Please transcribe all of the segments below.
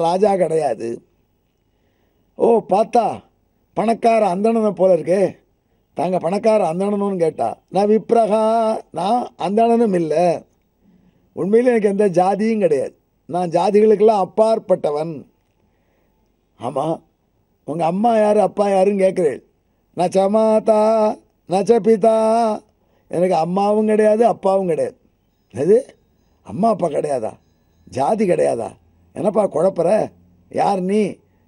ராஜா கிடையாது. ஓ பார்த்தா பணக்கார அந்தணனை போல இருக்கே, தாங்க பணக்கார அந்தணனும் கேட்டா, நான் விப்ரகா, நான் அந்தணனும் இல்லை. உண்மையில் எனக்கு எந்த ஜாதியும் கிடையாது, நான் ஜாதிகளுக்கெல்லாம் அப்பாற்பட்டவன். ஆமாம், உங்கள் அம்மா யார் அப்பா யாருன்னு கேட்குறேன். நச்ச மாதா நச்ச பிதா, எனக்கு அம்மாவும் கிடையாது அப்பாவும் கிடையாது. அது அம்மா அப்பா கிடையாதா, ஜாதி கிடையாதா, என்னப்பா குழப்பற, யார் நீ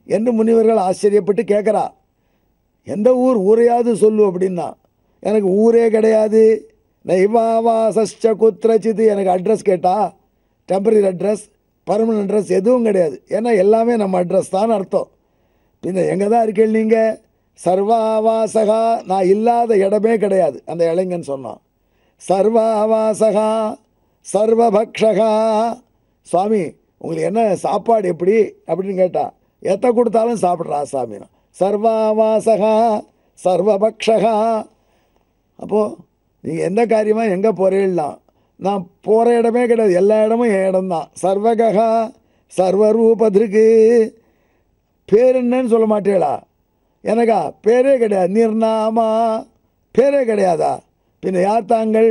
என்று முனிவர்கள் ஆச்சரியப்பட்டு கேட்குறா. எந்த ஊரையாவது சொல்லு அப்படின்னா, எனக்கு ஊரே கிடையாது. நைவாவாச குத்திரச்சிது, எனக்கு அட்ரஸ் கேட்டா டெம்பரரி அட்ரஸ் பர்மனன்ட் அட்ரஸ் எதுவும் கிடையாது. ஏன்னா எல்லாமே நம்ம அட்ரஸ் தான் அர்த்தம். பின்ன எங்கே தான் இருக்கீங்க நீங்கள்? சர்வாவாசகா, நான் இல்லாத இடமே கிடையாது. அந்த இளைஞன் சொன்னான். சர்வாவாசகா சர்வபக்ஷகா, சுவாமி உங்களுக்கு என்ன சாப்பாடு எப்படி அப்படின்னு கேட்டா, எத்த கொடுத்தாலும் சாப்பிட்றா சாமி. சர்வாவாசகா சர்வபக்ஷகா. அப்போது நீங்கள் எந்த காரியமாக எங்கே போகிறீங்களாம், நான் போகிற இடமே கிடையாது, எல்லா இடமும் என் இடம்தான். சர்வகா சர்வரூபதிருக்கு, பேர் என்னன்னு சொல்ல மாட்டேளா? எனக்கா பேரே கிடையாது. நிர்நாமா, பேரே கிடையாதா? பின்ன யார் தாங்கள்?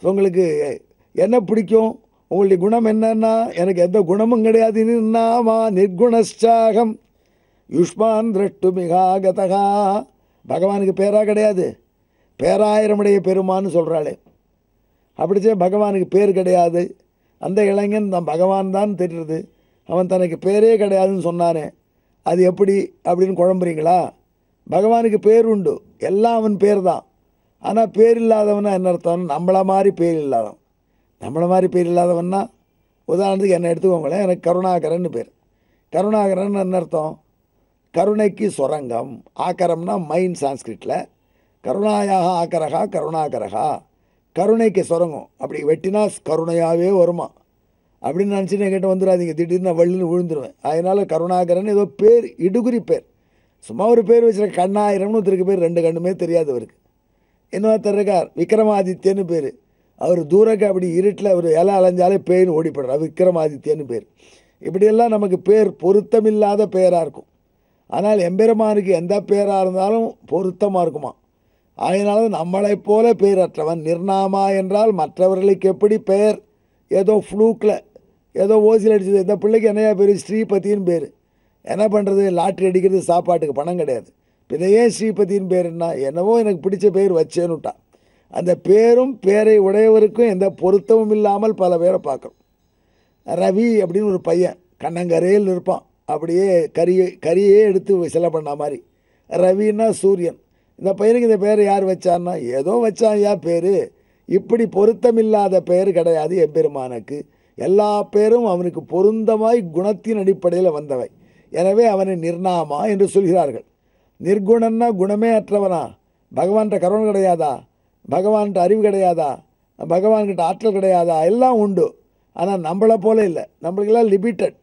உங்களுக்கு என்ன பிடிக்கும், உங்களுடைய குணம் என்னன்னா? எனக்கு எந்த குணமும் கிடையாது. நிர்நாமா நிர்குணச்சாகம் யுஷ்மான் திரஷ்டு மிகாகதகா. பகவானுக்கு பேராக கிடையாது, பேராயிரமுடைய பெருமான்னு சொல்கிறாளே, அப்படிச்சே பகவானுக்கு பேர் கிடையாது. அந்த இளைஞன் தான் பகவான் தான் தெரியுது, அவன் தனக்கு பேரே கிடையாதுன்னு சொன்னானே, அது எப்படி அப்படின்னு குழம்புறீங்களா? பகவானுக்கு பேர் உண்டு, எல்லாம் அவன் பேர் தான். ஆனால் பேர் இல்லாதவனா என்ன அர்த்தம்? நம்மளை மாதிரி பேர் இல்லாதவன். நம்மளை மாதிரி பேர் இல்லாதவன்னா, உதாரணத்துக்கு என்னை எடுத்துக்கோங்களேன், எனக்கு கருணாகரன் பேர். கருணாகரன் என்ன அர்த்தம்? கருணைக்கு சுரங்கம். ஆக்கரம்னா மைன் சான்ஸ்கிரிட்டில். கருணாயாக ஆக்கரகா கருணாகரகா, கருணைக்கு சுரங்கம். அப்படி வெட்டினா கருணையாகவே வருமா அப்படின்னு நினச்சின்னு என்கிட்ட வந்துடாதீங்க, திடீர்னு வள்ளின்னு விழுந்துருவேன். அதனால் கருணாகரன் ஏதோ பேர், இடுகுறி பேர், சும்மா ஒரு பேர் வச்சுருக்க. கண்ணாயிரம்னு ஒருத்தருக்கு பேர், ரெண்டு கண்ணுமே தெரியாதவருக்கு. இன்னொருத்தர் இருக்கார் விக்ரமாதித்யன்னு பேர். அவர் தூரக்கு அப்படி இருட்டில் ஒரு இலை அலைஞ்சாலே பேய்னு ஓடிப்படுறார், விக்ரமாதித்யன்னு பேர். இப்படியெல்லாம் நமக்கு பேர் பொருத்தமில்லாத பேராக இருக்கும். ஆனால் எம்பெருமானுக்கு எந்த பேராக இருந்தாலும் பொருத்தமாக இருக்குமா. அதனால நம்மளைப் போல பேரற்றவன். நிர்நாமா என்றால் மற்றவர்களுக்கு எப்படி பெயர் ஏதோ ஃப்ளூக்கில் ஏதோ ஓசில் அடிச்சது. இந்த பிள்ளைக்கு என்னையா பேர்? ஸ்ரீபதின்னு பேர். என்ன பண்ணுறது, லாட்ரி அடிக்கிறது, சாப்பாட்டுக்கு பணம் கிடையாது. இதையே ஸ்ரீபதின்னு பேருன்னா, என்னவோ எனக்கு பிடிச்ச பேர் வச்சேன்னுட்டான். அந்த பேரும் பேரை உடையவருக்கும் எந்த பொருத்தமும் இல்லாமல் பல பேரை பார்க்குறோம். ரவி அப்படின்னு ஒரு பையன் கண்ணங்கரையில் இருப்பான், அப்படியே கரியே எடுத்து சிலை பண்ண மாதிரி. ரவின்னா சூரியன். இந்த பையனுக்கு இந்த பேர் யார் வச்சான்னா, ஏதோ வச்சான் ஐயா பேர். இப்படி பொருத்தமில்லாத பெயர் கிடையாது எம்பெருமானுக்கு. எல்லா பேரும் அவனுக்கு பொருந்தமாய் குணத்தின் அடிப்படையில் வந்தவை. எனவே அவனை நிர்நாமா என்று சொல்கிறார்கள். நிர்குணன்னா குணமே அற்றவனா? பகவான்கிட்ட கருணை கிடையாதா? பகவான்கிட்ட அறிவு கிடையாதா? பகவான்கிட்ட ஆற்றல் கிடையாதா? எல்லாம் உண்டு. ஆனால் நம்மளை போல இல்லை, நம்மளுக்கெல்லாம் லிமிட்டட்.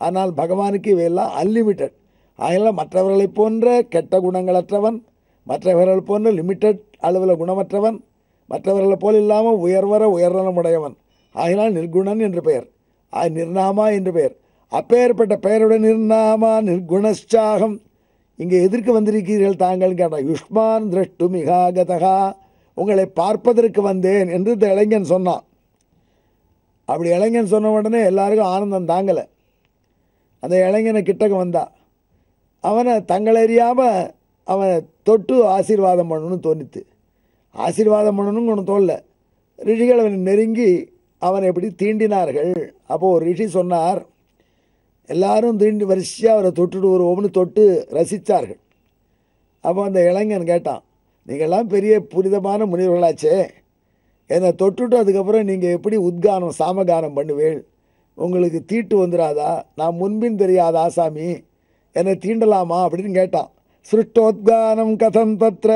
ஆனால் பகவானுக்கு இவையெல்லாம் அன்லிமிட்டட். அதனால் மற்றவர்களை போன்ற கெட்ட குணங்களற்றவன், மற்றவர்கள் போன்ற லிமிட்டட் அளவில் குணமற்றவன், மற்றவர்களை போல் இல்லாமல் உயர்நலமுடையவன். ஆகினால் நிர்குணன் என்று பெயர், நிர்நாமா என்று பெயர். அப்பேற்பட்ட பெயருடன் நிர்நாமா நிர்குணச்சாகம். இங்கே எதற்கு வந்திருக்கிறீர்கள் தாங்கள் கேட்டால், யுஷ்மான் திரஷ்டு மிகாகதகா, உங்களை பார்ப்பதற்கு வந்தேன் என்று இந்த இளைஞன் சொன்னான். அப்படி இளைஞன் சொன்ன உடனே எல்லாருக்கும் ஆனந்தம் தாங்கலை. அந்த இளைஞனை கிட்டக்க வந்தா, அவனை தங்களறியாமல் அவனை தொட்டு ஆசீர்வாதம் பண்ணணும்னு தோணித்து. ஆசீர்வாதம் பண்ணணும்னு ஒன்று தோணல. ரிஷிகள் அவனை நெருங்கி அவனை எப்படி தீண்டினார்கள். அப்போது ஒரு ரிஷி சொன்னார், எல்லாரும் தீண்டி வரிசையாக அவரை தொட்டுட்டு ஒன்று தொட்டு ரசித்தார்கள். அப்போ அந்த இளைஞன் கேட்டான், நீங்கள்லாம் பெரிய புனிதமான முனிவர்களாச்சே, என்னை தொட்டுட்டு அதுக்கப்புறம் நீங்கள் எப்படி உத்கானம் சாமகானம் பண்ணுவேள்? உங்களுக்கு தீட்டு வந்துடாதா? நான் முன்பின் தெரியாத ஆசாமி, என்னை தீண்டலாமா அப்படின்னு கேட்டான். சிருஷ்டோத்கானம் கதம் தத்ர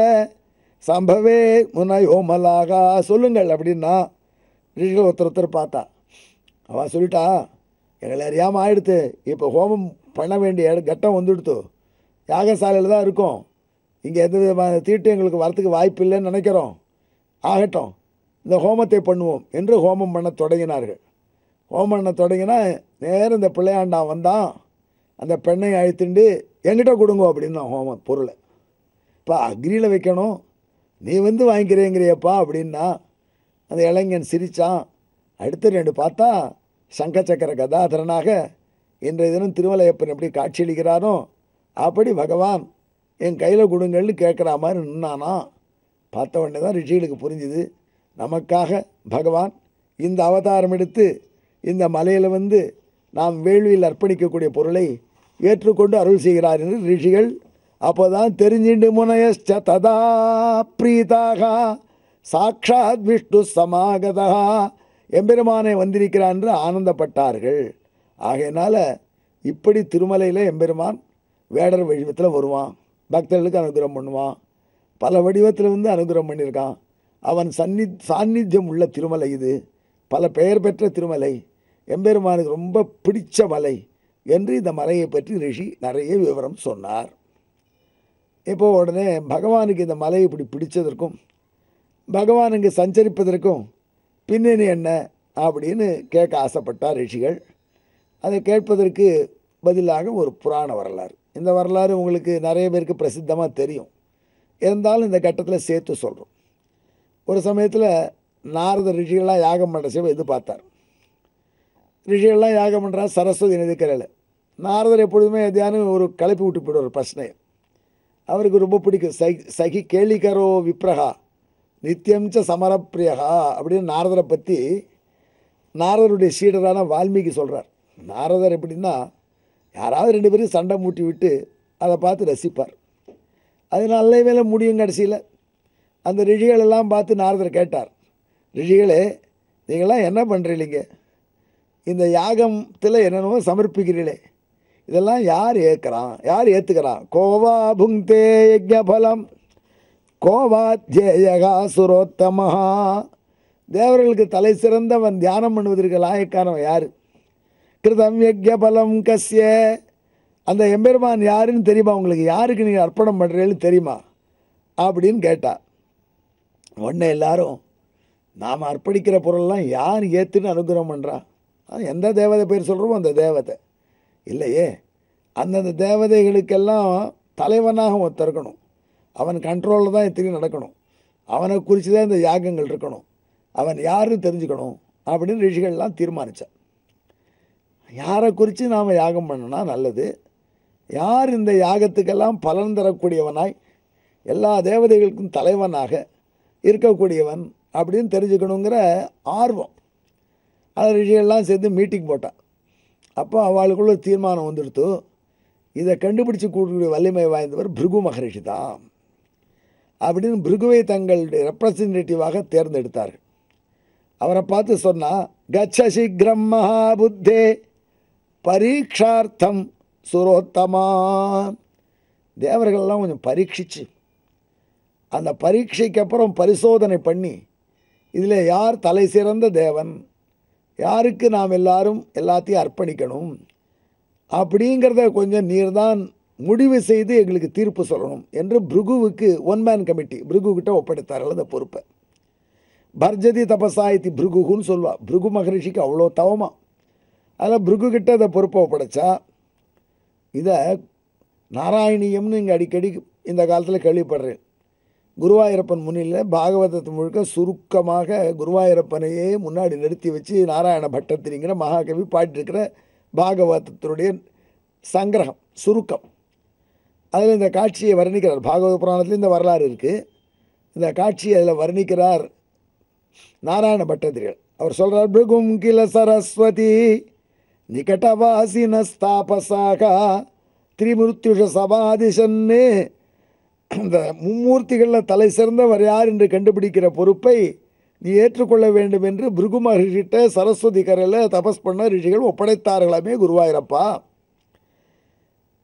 சம்பவே முனையோமலாகா, சொல்லுங்கள் அப்படின்னா. ரிஷிகள் ஒருத்தர் பார்த்தா, அவன் சொல்லிட்டா, எங்களை அறியாமல் ஆயிடுத்து, இப்போ ஹோமம் பண்ண வேண்டிய கட்டம் வந்துடுத்து, யாகசாலையில் தான் இருக்கோம், இங்கே எந்த விதமான தீட்டு எங்களுக்கு வரத்துக்கு வாய்ப்பு இல்லைன்னு நினைக்கிறோம். ஆகட்டும், இந்த ஹோமத்தை பண்ணுவோம் என்று ஹோமம் பண்ண தொடங்கினார்கள். ஹோமம் பண்ண தொடங்கினா நேரம் இந்த பிள்ளையாண்டான் வந்தான். அந்த பெண்ணை அழைத்துண்டு என்கிட்ட கொடுங்க அப்படின்னு ஹோமம் பொருளை. இப்போ அக்னியில் வைக்கணும், நீ வந்து வாங்கிக்கிறேங்கிறியப்பா அப்படின்னா அந்த இளைஞன் சிரித்தான். அடுத்த 2 பார்த்தா சங்கச்சக்கர கதாதரனாக இன்றைய தினம் திருமலையப்பன் எப்படி காட்சியளிக்கிறானோ அப்படி பகவான் என் கையில் கொடுங்கள்னு கேட்குற மாதிரி நின்னானா. பார்த்த உடனே தான் ரிஷிகளுக்கு புரிஞ்சுது, நமக்காக பகவான் இந்த அவதாரம் எடுத்து இந்த மலையில் வந்து நாம் வேள்வியில் அர்ப்பணிக்கக்கூடிய பொருளை ஏற்றுக்கொண்டு அருள் செய்கிறார் என்று ரிஷிகள் அப்போ தான் தெரிஞ்சிண்டு முனையச்ச ததா பிரீதாக சாட்சாத் விஷ்ணு சமாகதா எம்பெருமானை வந்திருக்கிறான் என்று ஆனந்தப்பட்டார்கள். ஆகையினால இப்படி திருமலையில் எம்பெருமான் வேடர் வடிவத்தில் வருவான், பக்தர்களுக்கு அனுகிரகம் பண்ணுவான், பல வடிவத்தில் வந்து அனுகிரகம் பண்ணியிருக்கான். அவன் சாநித்தியம் உள்ள திருமலை இது, பல பெயர் பெற்ற திருமலை, எம்பெருமானுக்கு ரொம்ப பிடிச்ச மலை என்று இந்த மலையை பற்றி ரிஷி நிறைய விவரம் சொன்னார். இப்போ உடனே பகவானுக்கு இந்த மலையை இப்படி பிடிச்சதற்கும் பகவான் இங்கே சஞ்சரிப்பதற்கும் பின்னணி என்ன அப்படின்னு கேட்க ஆசைப்பட்டார் ரிஷிகள். அதை கேட்பதற்கு பதிலாக ஒரு புராண வரலாறு, இந்த வரலாறு உங்களுக்கு நிறைய பேருக்கு பிரசித்தமாக தெரியும், இருந்தாலும் இந்த கட்டத்தில் சேர்த்து சொல்கிறோம். ஒரு சமயத்தில் நாரத ரிஷிகள்லாம் யாகம் பண்ணுற சேவை எதிர்பார்த்தார். ரிஷிகள்லாம் யாகம் பண்ணுறா சரஸ்வதி நதிக்கரையில். நாரதர் எப்பொழுதுமே எதையானு ஒரு கலப்பி விட்டு போய்டுவார் பிரச்சனையை. அவருக்கு ரொம்ப பிடிக்கும். சகி கேளிகரோ விப்ரஹா நித்தியம்ச சமரப்பிரியகா அப்படின்னு நாரதரை பற்றி நாரதருடைய சீடரான வால்மீகி சொல்கிறார். நாரதர் எப்படின்னா யாராவது 2 பேரும் சண்டை மூட்டி விட்டு அதை பார்த்து ரசிப்பார். அது நல்ல வேலை முடியும். கடைசியில் அந்த ரிஷிகளெல்லாம் பார்த்து நாரதர் கேட்டார், ரிஷிகளே நீங்களாம் என்ன பண்ணுறீங்க, இந்த யாகத்தில் என்னென்னமோ சமர்ப்பிக்கிறீங்களே, இதெல்லாம் யார் ஏற்றுக்கிறான்? கோவா புங்கே யஜ்ஞபலம் கோவாத்யேயகா சுரோத்தமஹா. தேவர்களுக்கு தலை சிறந்தவன் தியானம் பண்ணுவதற்கு லாயக்கானவன் யார்? கிருதம் யஜ்ஞபலம் கஸ்ய. அந்த எம்பெருமான் யாருன்னு தெரியுமா உங்களுக்கு? யாருக்கு நீங்கள் அர்ப்பணம் பண்ணுறீங்கன்னு தெரியுமா அப்படின்னு கேட்டா. உடனே எல்லாரும் நாம் அர்ப்பணிக்கிற பொருளெல்லாம் யார் ஏற்றுன்னு அனுகிரகம் பண்ணுறான்? எந்த தேவதை பேர் சொல்கிறோமோ அந்த தேவதை இல்லையே. அந்தந்த தேவதைகளுக்கெல்லாம் தலைவனாக ஒருத்தர் இருக்கணும், அவன் கண்ட்ரோலில் தான் இத்தனையும் நடக்கணும், அவனை குறித்து தான் இந்த யாகங்கள் இருக்கணும், அவன் யாருன்னு தெரிஞ்சுக்கணும் அப்படின்னு ரிஷிகள்லாம் தீர்மானித்தான். யாரை குறித்து நாம் யாகம் பண்ணனா நல்லது, யார் இந்த யாகத்துக்கெல்லாம் பலன் தரக்கூடியவனாய் எல்லா தேவதைகளுக்கும் தலைவனாக இருக்கக்கூடியவன் அப்படின்னு தெரிஞ்சுக்கணுங்கிற ஆர்வம். அது ரிஷிகள்லாம் சேர்ந்து மீட்டிங் போட்டான். அப்போ அவளுக்குள்ள தீர்மானம் வந்துடுத்து, இதை கண்டுபிடிச்சி கூடக்கூடிய வலிமை வாய்ந்தவர் பிருகு மகரிஷி தான் அப்படின்னு பிருகுவை தங்களுடைய ரெப்ரசன்டேட்டிவாக தேர்ந்தெடுத்தார்கள். அவரை பார்த்து சொன்னால், கச்ச சீக்கிரம் மகாபுத்தே பரீட்சார்த்தம் சுரோத்தமா. தேவர்கள்லாம் கொஞ்சம் பரீட்சிச்சு அந்த பரீட்சைக்கு அப்புறம் பரிசோதனை பண்ணி இதில் யார் தலை சிறந்த தேவன், யாருக்கு நாம் எல்லாரும் எல்லாத்தையும் அர்ப்பணிக்கணும் அப்படிங்கிறத கொஞ்சம் நீர் தான் முடிவு செய்து எங்களுக்கு தீர்ப்பு சொல்லணும் என்று பிருகுவுக்கு 1 மேன் கமிட்டி பிருகுக்கிட்ட ஒப்படைத்தார்கள் அந்த பொறுப்பை. பர்ஜதி தபசாயித்தி பிருகுன்னு சொல்லுவா. பிருகு மகரிஷிக்கு அவ்வளோ தவமா. அதில் பிருகுக்கிட்ட அந்த பொறுப்பை ஒப்படைச்சா, இதை நாராயணியம்னு இங்கே அடிக்கடி இந்த காலத்தில் கேள்விப்படுறேன். குருவாயூரப்பன் முன்னிலை பாகவதத்தை முழுக்க சுருக்கமாக குருவாயூரப்பனையே முன்னாடி நிறுத்தி வச்சு நாராயண பட்டத்திரிங்கிற மகாகவி பாடிட்டுருக்கிற பாகவதத்தினுடைய சங்கிரகம் சுருக்கம். அதில் இந்த காட்சியை வர்ணிக்கிறார். பாகவத புராணத்தில் இந்த வரலாறு இருக்குது. இந்த காட்சியை அதில் வர்ணிக்கிறார் நாராயண பட்டத்திரிகள். அவர் சொல்கிறார், பிருகும் கில சரஸ்வதி நிகட்டவாசினஸ்தாபசாக திரிமுருத்யுஷ சபாதிசன்னு. இந்த மும்மூர்த்திகளில் தலை சிறந்தவர் யார் என்று கண்டுபிடிக்கிற பொறுப்பை நீ ஏற்றுக்கொள்ள வேண்டும் என்று பிருகு மகர்ஷிட்ட சரஸ்வதி கரையில் தபஸ் பண்ண ரிஷிகள் ஒப்படைத்தார்களாமே குருவாயூரப்பா.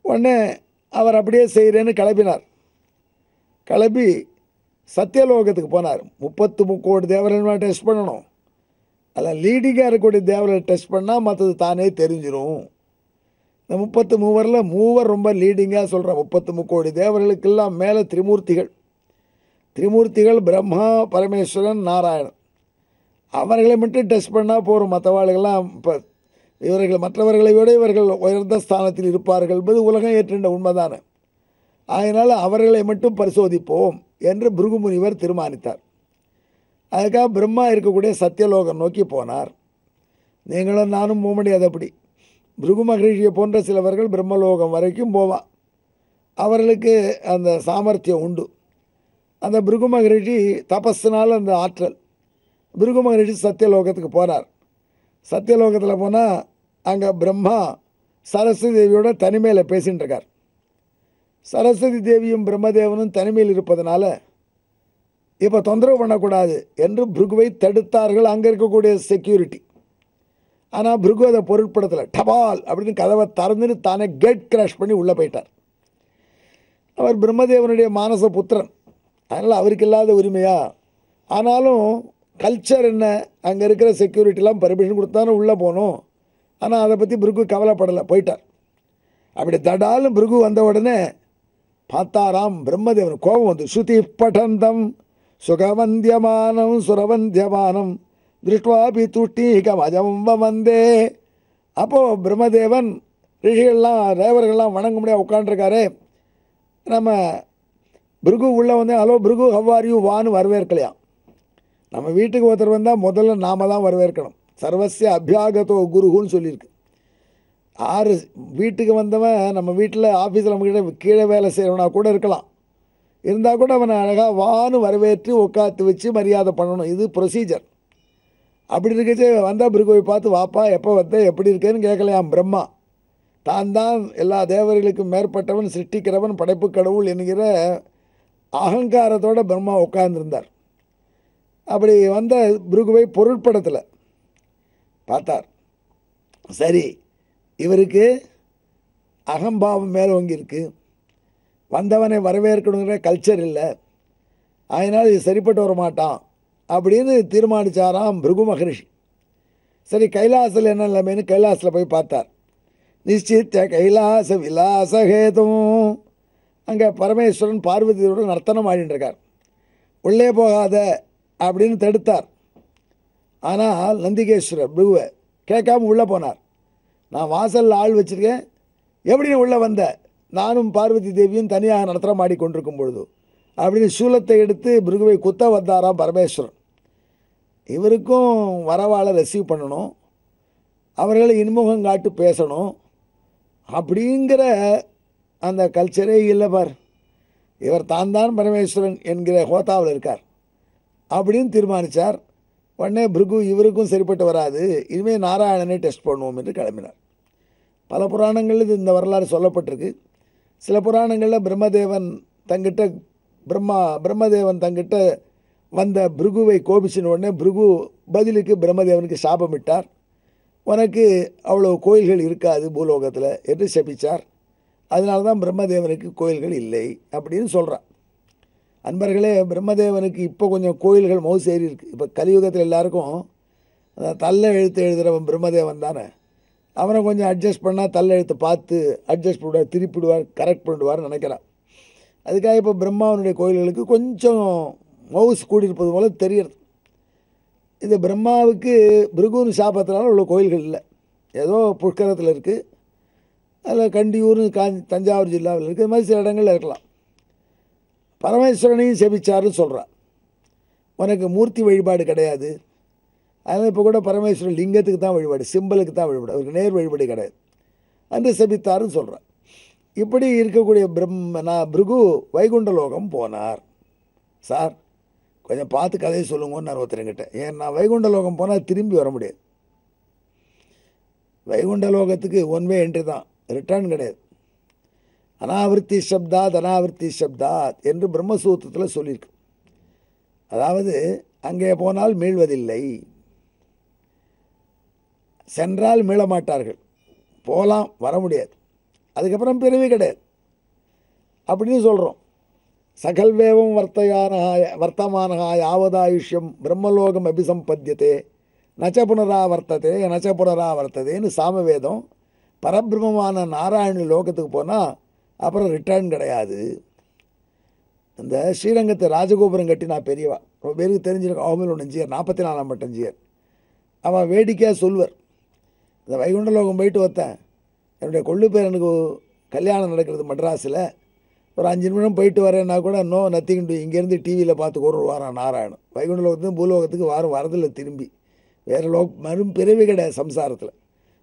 உடனே அவர் அப்படியே செய்கிறேன்னு கிளப்பினார். கிளப்பி சத்தியலோகத்துக்கு போனார். 33 கோடி தேவர்கள் டெஸ்ட் பண்ணணும். அதில் லீடிங்காக இருக்கக்கூடிய தேவர்களை டெஸ்ட் பண்ணால் மற்றது தானே தெரிஞ்சிடும். இந்த 33 மூவர் ரொம்ப லீடிங்காக சொல்கிறேன். 33 கோடி தேவர்களுக்கெல்லாம் மேலே திரிமூர்த்திகள் பிரம்மா, பரமேஸ்வரன், நாராயணன். அவர்களை மட்டும் டெஸ்ட் பண்ணால் போகிறோம். மற்றவாளுகள்லாம் இப்போ இவர்கள் மற்றவர்களை விட இவர்கள் உயர்ந்த ஸ்தானத்தில் இருப்பார்கள் என்பது உலகம் ஏற்றுண்ட உண்மைதானே. அதனால் அவர்களை மட்டும் பரிசோதிப்போம் என்று பிருகு முனிவர் தீர்மானித்தார். அதுக்காக பிரம்மா இருக்கக்கூடிய சத்தியலோகம் நோக்கி போனார். நீங்களும் நானும் போக முடியாது. அப்படி பிருகு மகரிஷியை போன்ற சிலவர்கள் பிரம்மலோகம் வரைக்கும் போவான். அவர்களுக்கு அந்த சாமர்த்தியம் உண்டு. அந்த பிருகு மகரிஷி தபஸ்னால் அந்த ஆற்றல். பிருகு மகரிஷி சத்தியலோகத்துக்கு போனார். சத்தியலோகத்தில் போனால் அங்கே பிரம்மா சரஸ்வதி தேவியோட தனிமையில் பேசின்னு இருக்கார். சரஸ்வதி தேவியும் பிரம்மதேவனும் தனிமையில் இருப்பதனால இப்போ தொந்தரவு பண்ணக்கூடாது என்று பிருகுவை தடுத்தார்கள் அங்கே இருக்கக்கூடிய செக்யூரிட்டி. ஆனால் பிருகு அதை பொருட்படுத்தலை. டபால் அப்படின்னு கதவை திறந்துட்டு தானே கேட் கிராஷ் பண்ணி உள்ளே போயிட்டார். அவர் பிரம்மதேவனுடைய மானச புத்திரன், அதனால் அவருக்கு இல்லாத உரிமையா? ஆனாலும் கல்ச்சர் என்ன, அங்கே இருக்கிற செக்யூரிட்டிலாம் பர்மிஷன் கொடுத்தாலும் உள்ளே போகணும். ஆனால் அதை பற்றி பிருகு கவலைப்படலை, போயிட்டார். அப்படி தடாலும் பிருகு வந்த உடனே பார்த்தாராம் பிரம்மதேவன் கோபம் வந்து ஸ்ருதி படந்தம் சுகவந்தியமானம் சுரவந்தியமானம் திருஷ்டுவாபி துஷ்டீகம் அஜம் வந்தே. அப்போது பிரம்மதேவன் ரிஷிகள்லாம் தேவர்கள்லாம் வணங்க முடியாது உட்காண்டிருக்காரு. நம்ம பிருகு உள்ளே வந்து ஹலோ பிருகு ஹவ்வாரியூ வான்னு வரவேற்கலையாம். நம்ம வீட்டுக்கு ஒருத்தர் வந்தால் முதல்ல நாம் தான் வரவேற்கணும். சர்வசிய அபியாகதோ குருகுன்னு சொல்லியிருக்கு. ஆறு வீட்டுக்கு வந்தவன் நம்ம வீட்டில் ஆஃபீஸில் நம்மக்கிட்ட கீழே வேலை செய்கிறவனா கூட இருக்கலாம். இருந்தால் கூட அவனை அழகாக வான்னு வரவேற்று உட்காத்து வச்சு மரியாதை பண்ணணும். இது ப்ரொசீஜர். அப்படி இருக்கச்சு வந்தால் பிருகுவை பார்த்து வாப்பா எப்போ வந்த எப்படி இருக்கேன்னு கேட்கலையாம் பிரம்மா. தான் தான் எல்லா தேவர்களுக்கும் மேற்பட்டவன், சிருஷ்டிக்கிறவன், படைப்பு கடவுள் என்கிற அகங்காரத்தோடு பிரம்மா உட்கார்ந்துருந்தார். அப்படி வந்த பிருகுவை பொருட்படுத்தலை. பார்த்தார், சரி இவருக்கு அகம்பாவம் மேலோங்கி இருக்கு, வந்தவனை வரவேற்கணுங்கிற கல்ச்சர் இல்லை, அதனால் இது சரிப்பட்டு வர மாட்டான் அப்படின்னு தீர்மானித்தாராம் பிருகு மகரிஷி. சரி கைலாசத்தில் என்ன நிலைமைன்னு கைலாசில் போய் பார்த்தார். நிச்சித்த கைலாச விலாசகேதும் அங்கே பரமேஸ்வரன் பார்வதியோடு நர்த்தனம் ஆடிட்டுருக்கார். உள்ளே போகாத அப்படின்னு தடுத்தார். ஆனால் நந்திகேஸ்வரர் பிருகுவை கேட்காம உள்ளே போனார். நான் வாசலில் ஆள் வச்சுருக்கேன், எப்படி நீ உள்ளே வந்த? நானும் பார்வதி தேவியும் தனியாக நர்த்தனம் ஆடிக்கொண்டிருக்கும் பொழுது அப்படின்னு சூலத்தை எடுத்து பிருகுவை குத்த வந்தாராம் பரமேஸ்வரன். இவருக்கும் வரவாளை ரிசீவ் பண்ணணும், அவர்களை இன்முகம் காட்டு பேசணும் அப்படிங்கிற அந்த கல்ச்சரே இல்லை பார். இவர் தான் தான் பரமேஸ்வரன் என்கிற ஹோதாவில் இருக்கார் அப்படின்னு தீர்மானித்தார். உடனே பிருகு இவருக்கும் சரிப்பட்டு வராது, இனிமேல் நாராயணனை டெஸ்ட் பண்ணுவோம் என்று கிளம்பினார். பல புராணங்களில் இந்த வரலாறு சொல்லப்பட்டிருக்கு. சில புராணங்களில் பிரம்மதேவன் தங்கிட்ட வந்த பிருகுவை கோபிச்சின உடனே பிருகு பதிலுக்கு பிரம்மதேவனுக்கு சாபமிட்டார். உனக்கு அவ்வளோ கோயில்கள் இருக்காது பூலோகத்தில் என்று சபித்தார். அதனால தான் பிரம்மதேவனுக்கு கோயில்கள் இல்லை அப்படின்னு சொல்கிறான். அன்பர்களே, பிரம்மதேவனுக்கு இப்போ கொஞ்சம் கோயில்கள் மவுசேறி இருக்குது. இப்போ கலியுகத்தில் எல்லாருக்கும் அந்த தள்ள எழுத்து எழுதுகிறவன் பிரம்மதேவன் தானே. அவனை கொஞ்சம் அட்ஜஸ்ட் பண்ணால் தள்ள எழுத்து பார்த்து அட்ஜஸ்ட் பண்ணுவார், திருப்பிடுவார், கரெக்ட் பண்ணிடுவார்னு நினைக்கிறான். அதுக்காக இப்போ பிரம்மாவனுடைய கோயில்களுக்கு கொஞ்சம் மவுஸ் கூடியிருப்பது போல தெரியுது. இது பிரம்மாவுக்கு பிருகுன்னு சாபத்தினால உள்ள கோயில்கள் இல்லை. ஏதோ புஷ்கரத்தில் இருக்குது, அதில் கண்டியூர்னு தஞ்சாவூர் ஜில்லாவில் இருக்குது, இது மாதிரி சில இடங்களில் இருக்கலாம். பரமேஸ்வரனையும் செபிச்சாருன்னு சொல்கிறான். உனக்கு மூர்த்தி வழிபாடு கிடையாது, அதனால் இப்போ கூட பரமேஸ்வரன் லிங்கத்துக்கு தான் வழிபாடு, சிம்பலுக்கு தான் வழிபாடு, அவருக்கு நேர் வழிபாடு கிடையாது என்று செபித்தாருன்னு சொல்கிறான். இப்படி இருக்கக்கூடிய பிருகு வைகுண்ட லோகம் போனார். சார் கொஞ்சம் பார்த்து கதையை சொல்லுங்கன்னு நான் ஒருத்தருங்கிட்ட. ஏன்னா வைகுண்ட லோகம் போனால் திரும்பி வர முடியாது. வைகுண்ட லோகத்துக்கு ஒன் வே என்ட்ரி தான், ரிட்டர்ன் கிடையாது. அனாவிருத்தி சப்தாத் என்று பிரம்மசூத்திரத்தில் சொல்லியிருக்கு. அதாவது அங்கே போனால் மீள்வதில்லை, சென்றால் மீள மாட்டார்கள், போகலாம் வர முடியாது, அதுக்கப்புறம் பிறவி கிடையாது அப்படின்னு சொல்கிறோம். சகல்வேவம் வர்த்தமானஹா யாவதாயுஷ்யம் பிரம்மலோகம் அபிசம்பத்தியதே நச்ச புனராவர்த்ததேன்னு சாமவேதம். பரபிரம்மமான நாராயண லோகத்துக்கு போனால் அப்புறம் ரிட்டர்ன் கிடையாது. இந்த ஸ்ரீரங்கத்தை ராஜகோபுரம் கட்டி நான் பெரியவா, ரொம்ப பேருக்கு தெரிஞ்சிருக்கோம். அவங்களும் நெஞ்சியர் 44ஆம் பட்டம் ஜியர். அவன் வேடிக்கையாக சொல்வர், இந்த வைகுண்டலோகம் போயிட்டு வந்தேன். என்னுடைய கொள்ளு பேரனுக்கு கல்யாணம் நடக்கிறது மெட்ராஸில். ஒரு 5 நிமிடம் போயிட்டு வரேன்னா கூட நோ நத்திங் டு, இங்கேருந்து டிவியில் பார்த்து ஒரு வாரம் நாராயணன். வைகுண்டலோகத்துக்கு பூலோகத்துக்கு வரதில்லை திரும்பி. வேறு மறும் பிறவி கிடையாது சம்சாரத்தில்.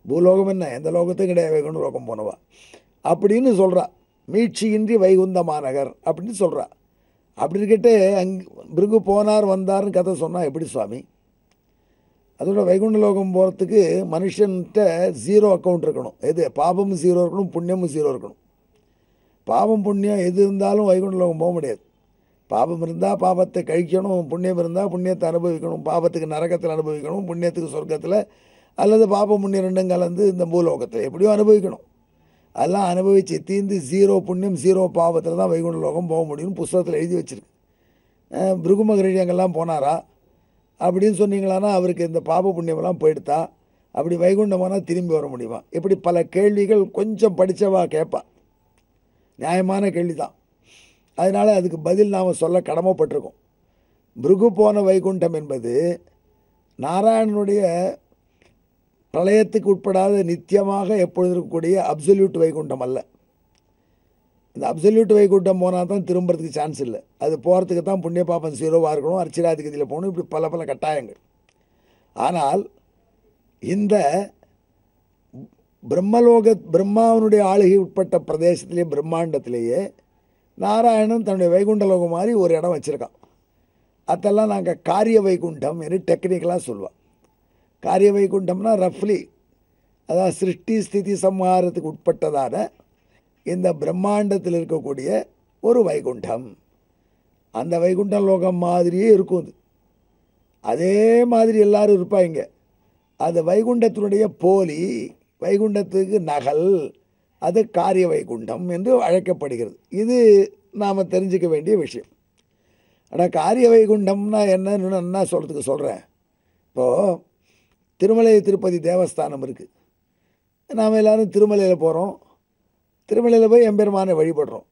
பூலோகம் என்ன, எந்த லோகத்தும் கிடையாது, வைகுண்ட லோகம் போனவா அப்படின்னு சொல்கிறா. மீட்சியின்றி வைகுந்த மாநகர் அப்படின்னு சொல்கிறா. அப்படி இருக்கிட்டு பிருகு போனார் வந்தார்னு கதை சொன்னால் எப்படி சுவாமி? அதோட வைகுண்ட லோகம் போகிறதுக்கு மனுஷன்கிட்ட 0 அக்கௌண்ட் இருக்கணும். எது பாபமும் 0 இருக்கணும், புண்ணியமும் 0 இருக்கணும். பாவம் புண்ணியம் எது இருந்தாலும் வைகுண்ட லோகம் போக முடியாது. பாபம் இருந்தால் பாபத்தை கழிக்கணும், புண்ணியம் இருந்தால் புண்ணியத்தை அனுபவிக்கணும். பாபத்துக்கு நரகத்தில் அனுபவிக்கணும், புண்ணியத்துக்கு சொர்க்கத்தில், அல்லது பாபம் புண்ணியம் ரெண்டும் கலந்து இந்த பூலோகத்தில் எப்படியோ அனுபவிக்கணும். அதெல்லாம் அனுபவித்து தீர்ந்து 0 புண்ணியம் 0 பாவத்தில் தான் வைகுண்ட லோகம் போக முடியும்னு புஸ்தகத்தில் எழுதி வச்சிருக்கு. பிருகு மகரிஷி அங்கெல்லாம் போனாரா அப்படின்னு சொன்னீங்களான்னா அவருக்கு இந்த பாப புண்ணியமெல்லாம் போயிடுத்தா, அப்படி வைகுண்டம் போனால் திரும்பி வர முடியுமா? இப்படி பல கேள்விகள் கொஞ்சம் படித்தவா கேட்பா. நியாயமான கேள்வி தான். அதனால் அதுக்கு பதில் நாம் சொல்ல கடமைப்பட்டிருக்கோம். பிருகு போன வைகுண்டம் என்பது நாராயணனுடைய பிரளயத்துக்கு உட்படாத நித்தியமாக எப்பொழுது இருக்கக்கூடிய அப்சல்யூட் வைகுண்டம் அல்ல. இந்த அப்சல்யூட் வைகுண்டம் போனால் தான் திரும்புறதுக்கு சான்ஸ் இல்லை. அது போகிறதுக்கு தான் புண்ணிய பாபம் 0வாக இருக்கணும், அர்ச்சிராதிகதியில் போகணும், இப்படி பல பல கட்டாயங்கள். ஆனால் இந்த பிரம்மாவனுடைய ஆளுகை உட்பட்ட பிரதேசத்திலே பிரம்மாண்டத்திலேயே நாராயணன் தன்னுடைய வைகுண்ட லோகம் மாதிரி ஒரு இடம் வச்சுருக்கான். அதெல்லாம் நாங்கள் காரிய வைகுண்டம் என்று டெக்னிக்கலாக சொல்லுவோம். காரிய வைகுண்டம்னா ரஃப்லி, அதாவது சிருஷ்டி ஸ்திதி சம்ஹாரத்துக்கு உட்பட்டதான இந்த பிரம்மாண்டத்தில் இருக்கக்கூடிய ஒரு வைகுண்டம். அந்த வைகுண்ட லோகம் மாதிரியே இருக்கும். அதே மாதிரி எல்லாரும் இருப்பாங்க. அது வைகுண்டத்தினுடைய போலி, வைகுண்டத்துக்கு நகல், அது காரிய வைகுண்டம் என்று அழைக்கப்படுகிறது. இது நாம் தெரிஞ்சிக்க வேண்டிய விஷயம். ஆனால் காரிய வைகுண்டம்னா என்னன்னு நான் சொல்கிறேன். இப்போது திருமலை திருப்பதி தேவஸ்தானம் இருக்குது. நாம் எல்லோரும் திருமலையில் போகிறோம். திருமலையில் போய் எம்பெருமானை வழிபடுறோம்.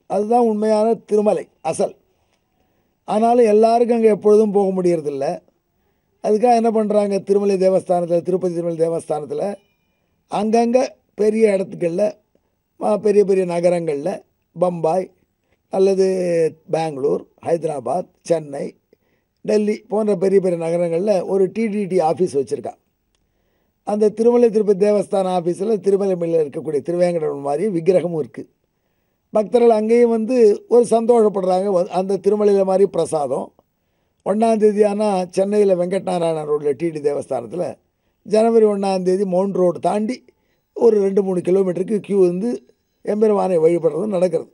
அதுதான் உண்மையான திருமலை அசல். ஆனாலும் எல்லாருக்கும் அங்கே எப்பொழுதும் போக முடியறதில்ல. அதுக்காக என்ன பண்ணுறாங்க, திருமலை தேவஸ்தானத்தில், திருப்பதி திருமலை தேவஸ்தானத்தில் அங்கங்கே பெரிய இடத்துக்களில், பெரிய பெரிய நகரங்களில், பம்பாய் அல்லது பெங்களூர், ஹைதராபாத், சென்னை, டெல்லி போன்ற பெரிய பெரிய நகரங்களில் ஒரு டிடிடி ஆஃபீஸ் வச்சுருக்கா. அந்த திருமலை திருப்பதி தேவஸ்தான ஆஃபீஸில் திருமலையில் இருக்கக்கூடிய திருவேங்கடம் மாதிரி விக்கிரகமும் இருக்குது. பக்தர்கள் அங்கேயும் ஒரு சந்தோஷப்படுறாங்க. அந்த திருமலையில் மாதிரி பிரசாதம் 1ஆம் தேதி ஆனால் சென்னையில் வெங்கட்நாராயண ரோடில் டிடி தேவஸ்தானத்தில் ஜனவரி 1ஆம் தேதி மவுண்ட் ரோடு தாண்டி ஒரு 2-3 கிலோமீட்டருக்கு கியூ எம்பெருமானை வழிபடுறது நடக்கிறது.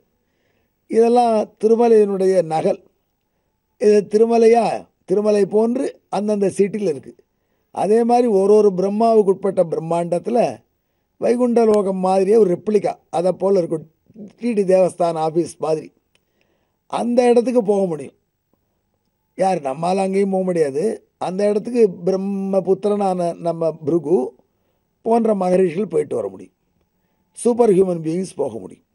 இதெல்லாம் திருமலையினுடைய நகல். இது திருமலை போன்று அந்தந்த சீட்டில் இருக்குது. அதே மாதிரி ஒரு பிரம்மாவுக்கு உட்பட்ட பிரம்மாண்டத்தில் வைகுண்ட லோகம் மாதிரியே ஒரு ரெப்ளிகா அதை போல் இருக்கும். டிடி தேவஸ்தான ஆஃபீஸ் மாதிரி அந்த இடத்துக்கு போக முடியும். யார் நம்மளால் அங்கேயும் போக முடியாது. அந்த இடத்துக்கு பிரம்மபுத்திரனான நம்ம பிருகு போன்ற மகரிஷிகள் போயிட்டு வர முடியும். சூப்பர் ஹியூமன் பீயிங்ஸ் போக முடியும்.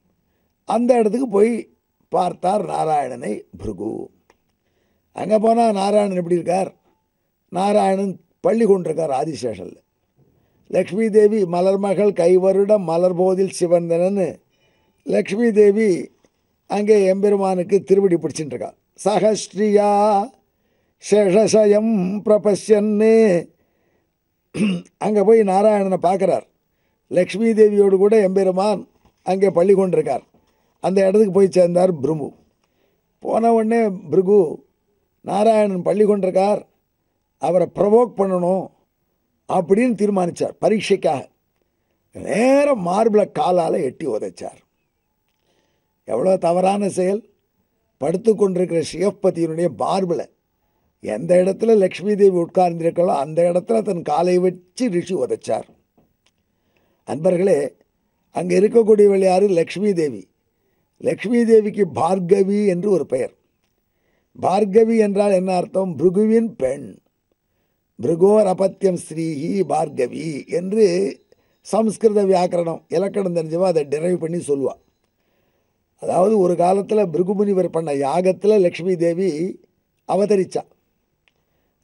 அந்த இடத்துக்கு போய் பார்த்தார் நாராயணனை பிருகு. அங்கே போனால் நாராயணன் எப்படி இருக்கார்? நாராயணன் பள்ளி கொண்டிருக்கார் ஆதிசேஷனில். லக்ஷ்மி தேவி மலர்மகள் கைவருட மலர்போதில் சிவந்தனன்னு லக்ஷ்மி தேவி அங்கே எம்பெருமானுக்கு திருவடி பிடிச்சிட்டு இருக்கா. சகஸ்ரீயா சேஷசயம் பிரபஷ்யன்னு அங்கே போய் நாராயணனை பார்க்குறார். லக்ஷ்மி தேவியோடு கூட எம்பெருமான் அங்கே பள்ளி கொண்டிருக்கார். அந்த இடத்துக்கு போய் சேர்ந்தார் பிருகு. போன உடனே பிருகு, நாராயணன் பள்ளி கொண்டிருக்கார், அவரை ப்ரொவோக் பண்ணணும் அப்படின்னு தீர்மானித்தார். பரீட்சைக்காக நேரம் மார்பிளை காலால் எட்டி உதைச்சார். எவ்வளோ தவறான செயல்! படுத்து கொண்டிருக்கிற சிவபதியினுடைய மார்பிளை எந்த இடத்துல லக்ஷ்மி தேவி உட்கார்ந்திருக்களோ அந்த இடத்துல தன் காலை வச்சு ரிஷி உதைச்சார். அன்பர்களே, அங்கே இருக்கக்கூடியவள் யார்? லக்ஷ்மி தேவி. லக்ஷ்மி தேவிக்கு பார்கவி என்று ஒரு பெயர். பார்கவி என்றால் என்ன அர்த்தம்? பிருகுவின் பெண். பிருகோர் அபத்தியம் ஸ்ரீஹி பார்கவி என்று சம்ஸ்கிருத வியாக்கரணம் இலக்கணம் தெரிஞ்சவா அதை டிரைவ் பண்ணி சொல்லுவாள். அதாவது ஒரு காலத்தில் பிருகுமுனிவர் பண்ண யாகத்தில் லக்ஷ்மி தேவி அவதரித்தா.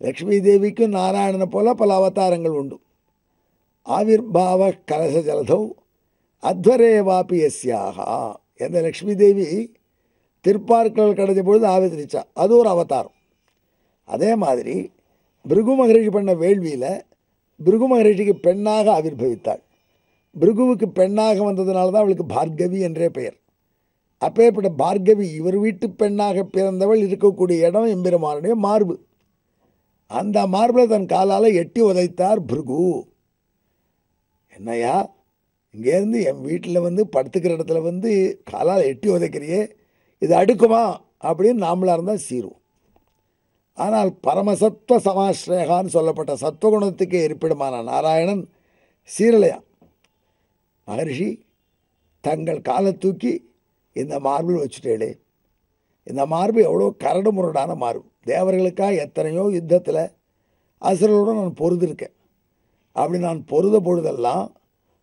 லக்ஷ்மி தேவிக்கும் நாராயணனை போல பல அவதாரங்கள் உண்டு. ஆவிர்பாவ கலச ஜலதௌ அத்வரேவாபி யஸ்யாக. எந்த லக்ஷ்மி தேவி திருப்பார்கடல் கடைஞ்ச பொழுது ஆவிர்வதிச்சா, அது ஒரு அவதாரம். அதே மாதிரி பிருகு மகரிஷி பண்ண வேள்வியில் பிருகு மகரிஷிக்கு பெண்ணாக ஆவிர்வவித்தாள். பிருகுவுக்கு பெண்ணாக வந்ததுனால தான் அவளுக்கு பார்கவி என்றே பெயர். அப்பேற்பட்ட பார்கவி இவர் வீட்டு பெண்ணாக பிறந்தவள் இருக்கக்கூடிய இடம் எம்பெருமானுடைய மார்பு. அந்த மார்பில் தன் காலால் எட்டி உதைத்தார் பிருகு. என்னையா இங்கேருந்து என் வீட்டில் வந்து படுத்துக்கிற இடத்துல வந்து காலால் எட்டி உதைக்கிறியே, இது அடுக்குமா அப்படின்னு நாமளாக இருந்தால் சீரும். ஆனால் பரமசத்வ சமாஸ்ரேகான்னு சொல்லப்பட்ட சத்வகுணத்துக்கே இருப்பிடமான நாராயணன் சீரலையா. மகரிஷி தங்கள் காலை தூக்கி இந்த மார்பில் வச்சுட்டேளே, இந்த மார்பு எவ்வளோ கரடு முரடான மார்பு. தேவர்களுக்காக எத்தனையோ யுத்தத்தில் அசுரர்களோடு நான் பொருதிருக்கேன். அப்படி நான் பொருத பொழுதெல்லாம்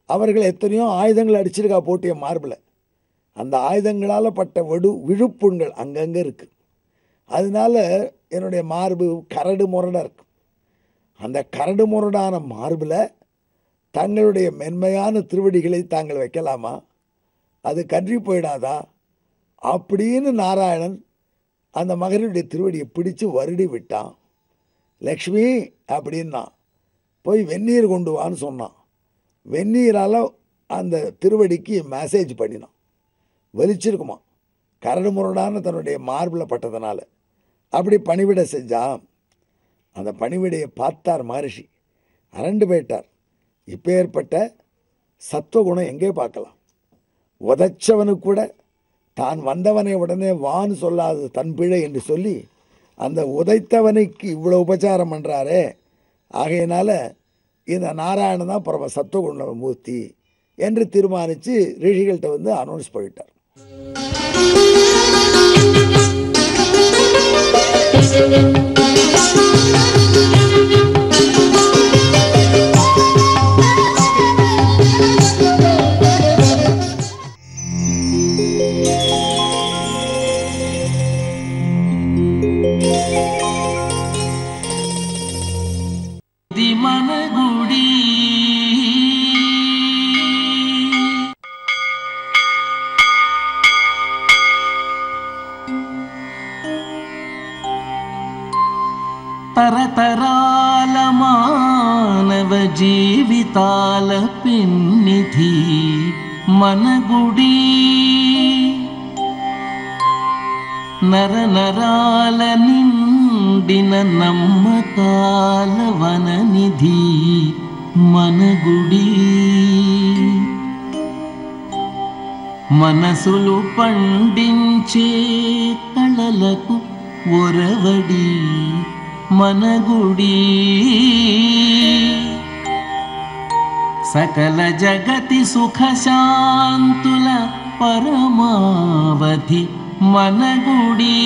அவர்கள் எத்தனையோ ஆயுதங்கள் அடிச்சிருக்கா போட்டிய மார்பில். அந்த ஆயுதங்களால் பட்ட விழுப்புண்கள் அங்கங்கே இருக்குது. அதனால என்னுடைய மார்பு கரடு முரடாக இருக்கும். அந்த கரடு முரடான மார்பில் தங்களுடைய மென்மையான திருவடிகளை தாங்கள் வைக்கலாமா? அது கன்றி போயிடாதா அப்படின்னு நாராயணன் அந்த மகனுடைய திருவடியை பிடிச்சு வருடி விட்டான். லக்ஷ்மி அப்படின்னா போய் வெந்நீர் கொண்டு வான்னு சொன்னான். வெந்நீரால் அந்த திருவடிக்கு மெசேஜ் பண்ணினான். வலிச்சிருக்குமா கரடு முரடான தன்னுடைய மார்பில் பட்டதுனால. அப்படி பணிவிடை செஞ்சான். அந்த பணிவிடையை பார்த்தார் மகரிஷி, அரண்டு போயிட்டார். இப்போ ஏற்பட்ட சத்துவகுணம் எங்கே பார்க்கலாம்? உதைச்சவனுக்கு கூட தான் வந்தவனை உடனே வான்னு சொல்லாது தன் பிழை என்று சொல்லி அந்த உதைத்தவனுக்கு இவ்வளோ உபச்சாரம் பண்ணுறாரே. ஆகையினால இந்த நாராயணன் தான் பரம சத்துவகுண மூர்த்தி என்று தீர்மானித்து ரிஷிகள்கிட்ட வந்து அனௌன்ஸ் பண்ணிட்டார். తరతరాల మానవ జీవితాల పెన్నిధి మన గుడి, నర నరాల నిండిన నమ్మకాల వననిధి మన గుడి. మనసులు పండించే కళలకు ఒరవడి మన గుడి. సకల జగతి సుఖ శాంతుల పరమావధి మన గుడి.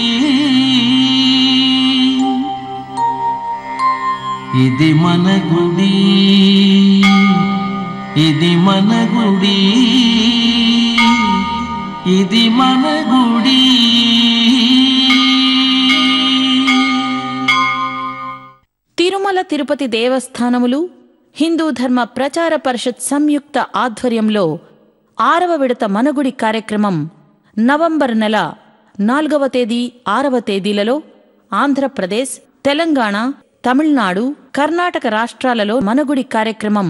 ఇది మన గుడి, ఇది మన గుడి, ఇది మన గుడి. తిరుమల తిరుపతి దేవస్థానములు హిందూ ధర్మ ప్రచార పరిషత్ సంయుక్త ఆధ్వర్యంలో 6వ విడత మనగుడి కార్యక్రమం నవంబర్ నెల 4వ తేదీ 6వ తేదీలలో ఆంధ్రప్రదేశ్, తెలంగాణ, తమిళనాడు, కర్ణాటక రాష్ట్రాలలో మనగుడి కార్యక్రమం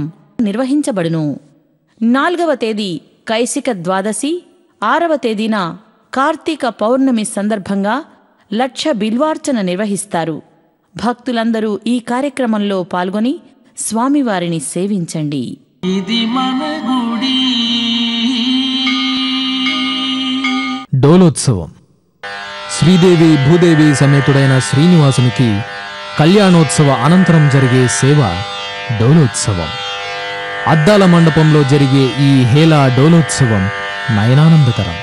నిర్వహించబడును. 4వ తేదీ కైసిక ద్వాదశి, 6వ తేదీన కార్తీక పౌర్ణమి సందర్భంగా లక్ష బిల్వార్చన నిర్వహిస్తారు. భక్తులందరూ ఈ కార్యక్రమంలో పాల్గొని స్వామివారిని సేవించండి. ఇది మన గుడి. డోలోత్సవం. శ్రీదేవి భూదేవి సమేతుడైన శ్రీనివాసునికి కళ్యాణోత్సవ అనంతరం జరిగే సేవ డోలోత్సవం. అద్దాల మండపంలో జరిగే ఈ హేళా డోలోత్సవం నయనానందకరం.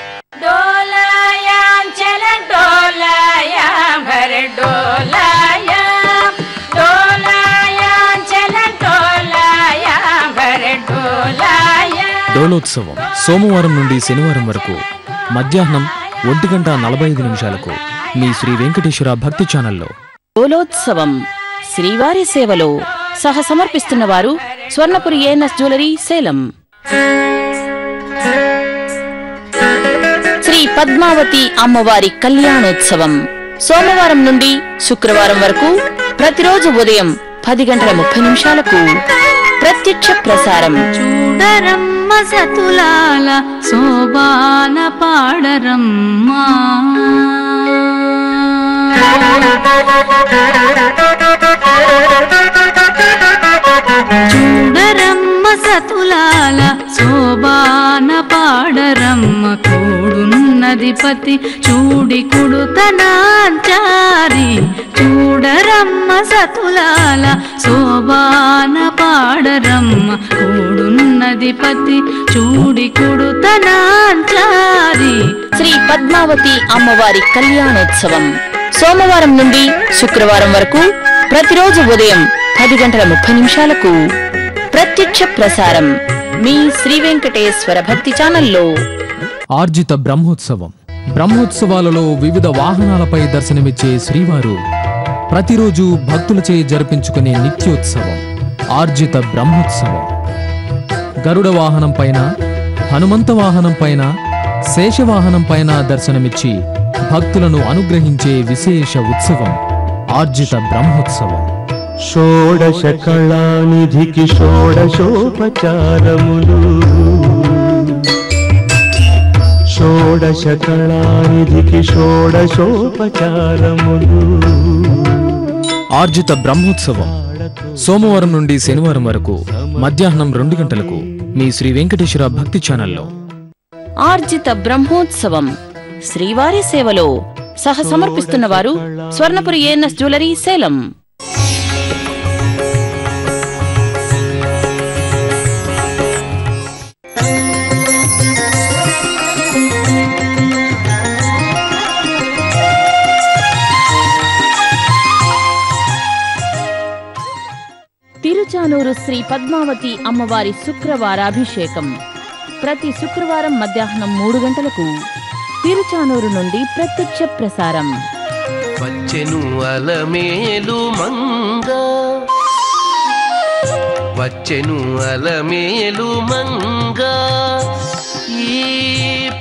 డోలోత్సవం సోమవారం నుండి శనివారం వరకు మధ్యాహ్నం 1:45 మీ శ్రీ వెంకటేశ్వర భక్తి ఛానల్లో. డోలోత్సవం శ్రీవారి సేవలో సహ సమర్పిస్తున్నవారు స్వర్ణపురి ఏఎన్ఎస్ జ్యువెలరీ సేలం. శ్రీ పద్మావతి అమ్మవారి కళ్యాణోత్సవం సోమవారం నుండి శుక్రవారం వరకు ప్రతిరోజు ఉదయం 10:30 ప్రత్యక్ష ప్రసారం. చూడరమ్మ సతులాల శోభాన పాడరమ్మ, చూడరమ్మ సతులాల శోభాన పాడరమ్మ, కోడున్నదిపతి చూడి కుడుతనాంచారి. చూడరమ్మ సతులాల శోభాన పాడరమ్మ, కోడున్నదిపతి చూడి కుడుతనాంచారి. శ్రీ పద్మావతి అమ్మవారి కళ్యాణోత్సవం సోమవారం నుండి శుక్రవారం వరకు ప్రతిరోజు ఉదయం 10:30 ప్రత్యక్ష ప్రసారం మీ శ్రీ వెంకటేశ్వర భక్తి ఛానల్లో. ఆర్జిత బ్రహ్మోత్సవం. బ్రహ్మోత్సవాలలో వివిధ వాహనాలపై దర్శనమిచ్చే శ్రీవారు ప్రతిరోజు భక్తులచే జరిపించుకునే నిత్యోత్సవం ఆర్జిత బ్రహ్మోత్సవం. గరుడ వాహనం పైన, హనుమంత వాహనం పైన, శేషవాహనం పైన దర్శనమిచ్చి భక్తులను అనుగ్రహించే విశేష ఉత్సవం ఆర్జిత బ్రహ్మోత్సవం. షోడశ కళానిధికి షోడశోపచారములు, షోడశ కళానిధికి షోడశోపచారములు. ఆర్జిత బ్రహ్మోత్సవం సోమవారం నుండి శనివారం వరకు మధ్యాహ్నం 2 గంటలకు మీ శ్రీ వెంకటేశ్వర భక్తి ఛానల్లో. ఆర్జిత బ్రహ్మోత్సవం శ్రీవారి సేవలో సహ సమర్పిస్తున్న వారు స్వర్ణపురి ఏఎన్ఎస్ జ్యువెలరీ సేలం. తిరుచానూరు శ్రీ పద్మావతి అమ్మవారి శుక్రవారాభిషేకం ప్రతి శుక్రవారం మధ్యాహ్నం 3 గంటలకు తిరుచానూరు నుండి ప్రత్యక్ష ప్రసారం. వచ్చెను అలమేలు మంగ, వచ్చెను అలమేలు మంగ, ఈ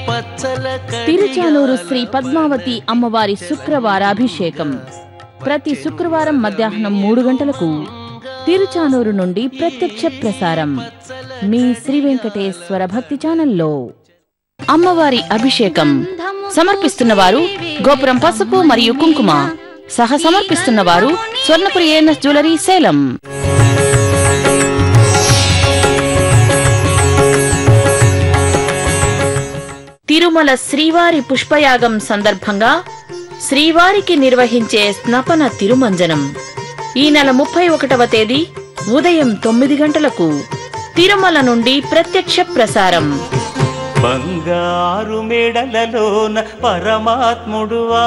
పచ్చల తిరుచానూరు శ్రీ పద్మావతి అమ్మవారి శుక్రవారాభిషేకం ప్రతి శుక్రవారం మధ్యాహ్నం 3 గంటలకు తిరుచానూరు నుండి ప్రత్యక్ష ప్రసారం మీ శ్రీ వెంకటేశ్వర భక్తి ఛానల్లో. అమ్మవారి అభిషేకం సమర్పిస్తున్నవారు గోపురం పసుపు మరియు కుంకుమ. సహ సమర్పిస్తున్నవారు స్వర్ణపురి ఏఎన్ఎస్ జ్యువెలరీ సేలం. తిరుమల శ్రీవారి పుష్పయాగం సందర్భంగా శ్రీవారికి నిర్వహించే స్నపన తిరుమంజనం ఈ నెల 31వ తేదీ ఉదయం 9 గంటలకు తిరుమల నుండి ప్రత్యక్ష ప్రసారం. బంగారు మెడలలోన పరమాత్ముడువా